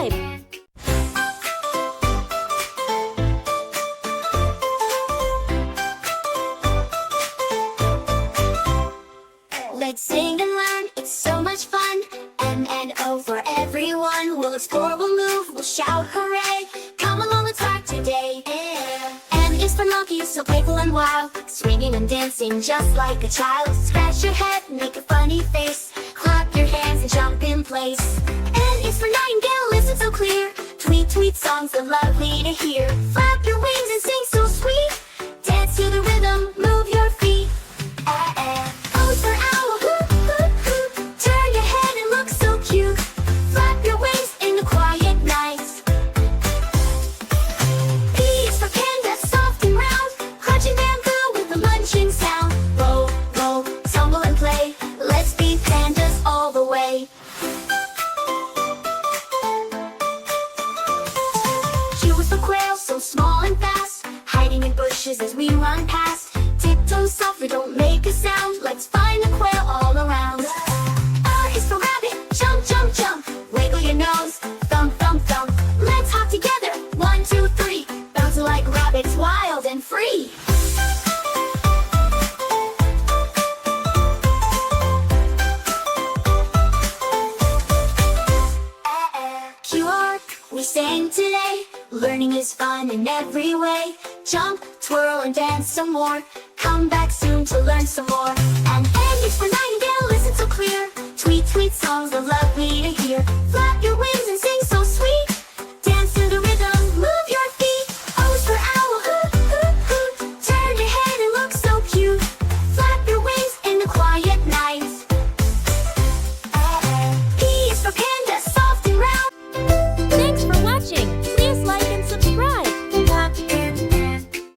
subscribe. Let's sing and learn, it's so much fun. M and O for everyone. We'll explore, we'll move, we'll shout hooray. Come along, let's start today. M is for monkey, so playful and wild, swinging and dancing just like a child. Scratch your head, make a funny face, clap your hands and jump in place. N is for nightingale, listen so clear, tweet, tweet songs so lovely to hear. Flap your wings and sing so sweet, dance to the rhythm, move your feet. O's for owl, hoop, hoop, hoop, turn your head and look so cute. Flap your wings in the quiet night. P is for panda, soft and round, crunching bamboo with a munching sound. Roll, roll, tumble and play, let's be pandas all the way. Q is for quail, so small and fast, hiding in bushes as we run past. Tiptoe softly, don't make a sound, let's find the quail all around. R is for rabbit, jump, jump, jump, wiggle your nose, thump, thump, thump. Let's hop together, 1, 2, 3, bounce like rabbits, wild and free. QR, we sang today, learning is fun in every way. Jump, twirl and dance some more, come back soon to learn some more. And N is for nightingale, listen so clear, tweet, tweet songs of love.